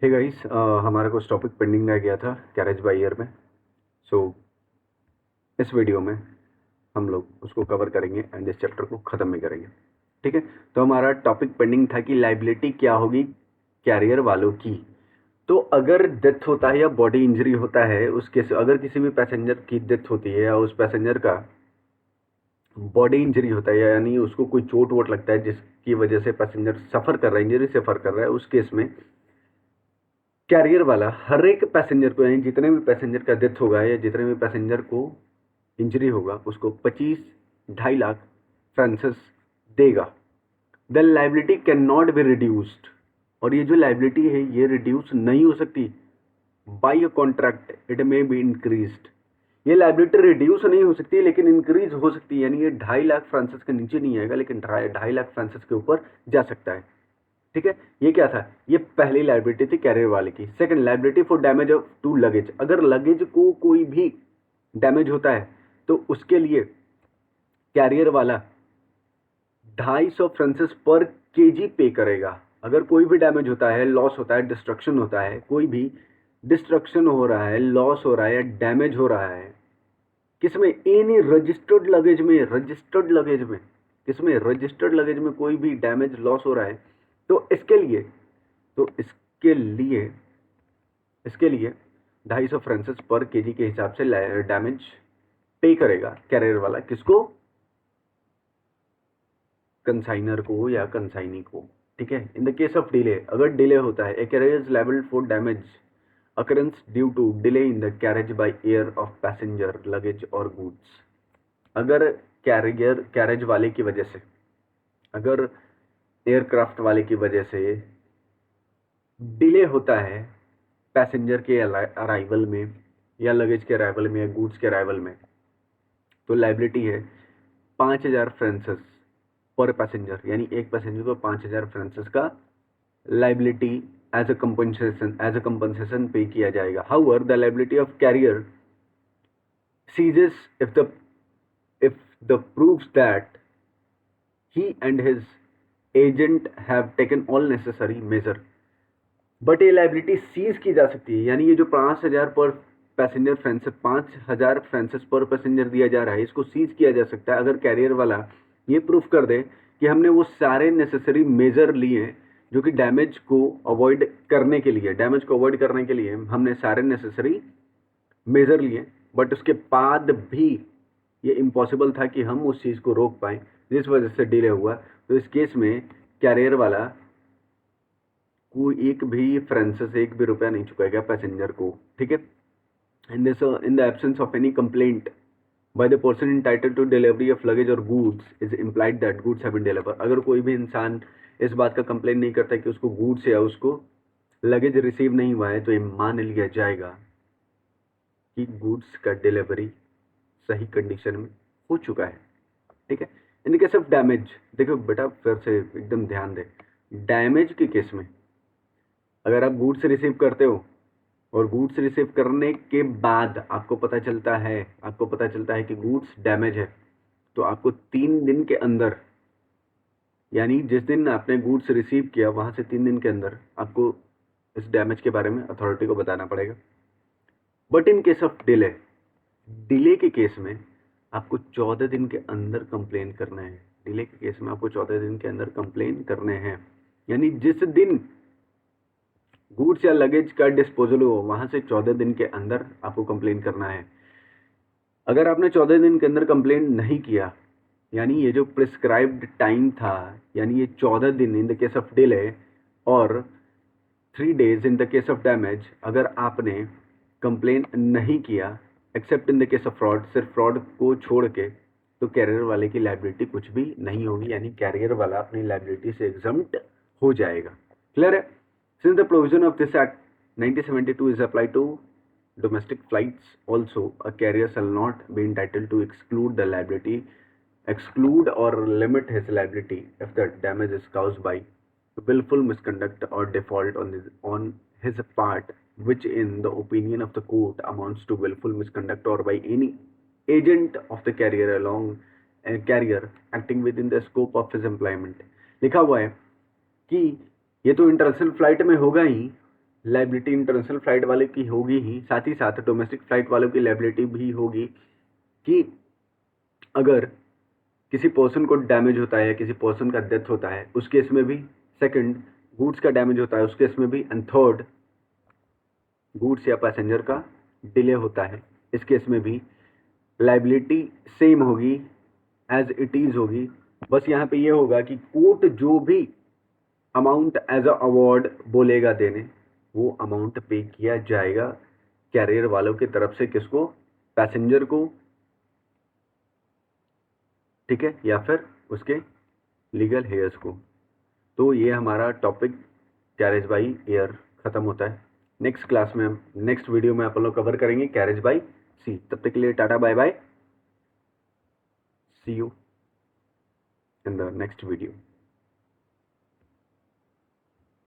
Hey guys, हमारा कुछ topic pending रह गया था कैरेज बाय ईयर में। सो इस वीडियो में हम लोग उसको कवर करेंगे एंड इस चैप्टर को ख़त्म भी करेंगे। ठीक है। तो हमारा टॉपिक पेंडिंग था कि लाइबिलिटी क्या होगी कैरियर वालों की। तो अगर डेथ होता है या बॉडी इंजरी होता है, उसके अगर किसी भी पैसेंजर की डेथ होती है या उस पैसेंजर का बॉडी इंजरी होता है, यानी उसको कोई चोट वोट लगता है जिसकी वजह से पैसेंजर सफ़र कर रहा है, इंजरी सफ़र कर रहा है, उस केस में कैरियर वाला हर एक पैसेंजर को, यानी जितने भी पैसेंजर का डेथ होगा या जितने भी पैसेंजर को इंजरी होगा उसको 25 2.5 लाख फ्रांसिस देगा। The liability can not be reduced, और ये जो लाइबिलिटी है ये रिड्यूस नहीं हो सकती। By a contract it may be increased. ये लाइबिलिटी रिड्यूस नहीं हो सकती लेकिन इंक्रीज हो सकती है, यानी ये 2.5 लाख फ्रांसिस के नीचे नहीं आएगा लेकिन 2.5 लाख फ्रांसिस के ऊपर जा सकता है। ठीक है। ये क्या था? ये पहली लाइबिलिटी थी कैरियर वाले की। Second, liability for damage of to luggage. अगर लगेज को कोई भी डैमेज होता है तो उसके लिए कैरियर वाला 250 फ्रांसिस पर केजी पे करेगा। अगर कोई भी डैमेज होता है, लॉस होता है, डिस्ट्रक्शन होता है, कोई भी डिस्ट्रक्शन हो रहा है, लॉस हो रहा है या डैमेज हो रहा है, किसमें? एनी रजिस्टर्ड लगेज में, रजिस्टर्ड लगेज में, किसमें? रजिस्टर्ड लगेज में कोई भी डैमेज लॉस हो रहा है तो इसके लिए 250 फ्रांसिस पर केजी के हिसाब से डैमेज पे करेगा कैरियर वाला। किसको? कंसाइनर को या कंसाइनी को। ठीक है। In the case of delay, अगर डिले होता है, a carrier is liable for damage occurrence due to delay in the carriage by air of passenger luggage और गुड्स। अगर कैरेज वाले की वजह से, अगर एयरक्राफ्ट वाले की वजह से डिले होता है पैसेंजर के अराइवल में या लगेज के अराइवल में या गुड्स के अराइवल में, तो लाइबिलिटी है 5,000 फ्रांसिस पर पैसेंजर, यानी एक पैसेंजर को 5,000 फ्रांसिस का liability as a compensation pay किया जाएगा। However the liability of carrier ceases if the proves that he and his agent have taken all necessary measure। But ये लाइबिलिटी सीज की जा सकती है, यानी ये जो 5,000 पर पैसेंजर फ्रांसिस, 5,000 फ्रांसिस पर पैसेंजर दिया जा रहा है, इसको सीज किया जा सकता है अगर कैरियर वाला ये प्रूफ कर दे कि हमने वो सारे नेसेसरी मेजर लिए हैं जो कि डैमेज को अवॉइड करने के लिए हमने सारे नेसेसरी मेजर लिए, बट उसके बाद भी ये इम्पॉसिबल था कि हम उस चीज़ को रोक पाएँ जिस वजह से डिले हुआ। तो इस केस में कैरियर वाला कोई एक भी फ्रांसिस, एक भी रुपया नहीं चुकाएगा पैसेंजर को। ठीक है। In the absence of any complaint by the person entitled to delivery of luggage or goods is implied that goods have been delivered। अगर कोई भी इंसान इस बात का कंप्लेन नहीं करता कि उसको गुड्स या उसको लगेज रिसीव नहीं हुआ है, तो ये मान लिया जाएगा कि गुड्स का डिलीवरी सही कंडीशन में हो चुका है। ठीक है। इन केस ऑफ डैमेज, देखो बेटा फिर से एकदम ध्यान दे, डैमेज के केस में अगर आप गुड्स रिसीव करते हो और गुड्स रिसीव करने के बाद आपको पता चलता है कि गुड्स डैमेज है, तो आपको 3 दिन के अंदर, यानी जिस दिन आपने गुड्स रिसीव किया वहां से 3 दिन के अंदर आपको इस डैमेज के बारे में अथॉरिटी को बताना पड़ेगा। But in case of delay के केस में आपको 14 दिन के अंदर कंप्लेन करना है। डिले के केस में आपको 14 दिन के अंदर कंप्लेन करने हैं, यानी जिस दिन गुड्स या लगेज का डिस्पोजल हो वहां से 14 दिन के अंदर आपको कंप्लेन करना है। अगर आपने 14 दिन के अंदर कंप्लेन नहीं किया, यानी ये जो प्रिस्क्राइब्ड टाइम था, यानी ये 14 दिन इन द केस ऑफ डिले और 3 days in the case of damage, अगर आपने कंप्लेन नहीं किया accept in the case of fraud, सिर्फ फ्रॉड को छोड़ के, तो कैरियर वाले की लाइबिलिटी कुछ भी नहीं होगी, यानी कैरियर वाला अपनी लाइबिलिटी से एग्जम्प्ट हो जाएगा। क्लियर है? Since the provision of this act 1972 is apply to domestic flights also, a carrier shall not be entitled to exclude or limit his liability if the damage is caused by willful misconduct or default on his part, which in the opinion of the court amounts to willful misconduct, or by any agent of the carrier along a carrier acting within the scope of his employment। लिखा हुआ है कि ये तो international flight में होगा ही, liability international flight वाले की होगी ही, साथ ही साथ डोमेस्टिक फ्लाइट वालों की लाइबिलिटी भी होगी कि अगर किसी पर्सन को डैमेज होता है या किसी पर्सन का डेथ होता है उस केस में भी, सेकंड गुड्स का डैमेज होता है उस केस में भी, एंड थर्ड गुड्स या पैसेंजर का डिले होता है इस केस में भी लाइबिलिटी सेम होगी, एज इट इज होगी। बस यहाँ पे ये होगा कि कोर्ट जो भी अमाउंट एज अ अवार्ड बोलेगा देने, वो अमाउंट पे किया जाएगा कैरियर वालों की तरफ से, किसको, पैसेंजर को, ठीक है, या फिर उसके लीगल हेयर्स को। तो ये हमारा टॉपिक कैरेज बाई एयर खत्म होता है। नेक्स्ट क्लास में हम, नेक्स्ट वीडियो में अपन लोग कवर करेंगे कैरेज बाई सी। तब तक के लिए tata bye bye, see you in the next video.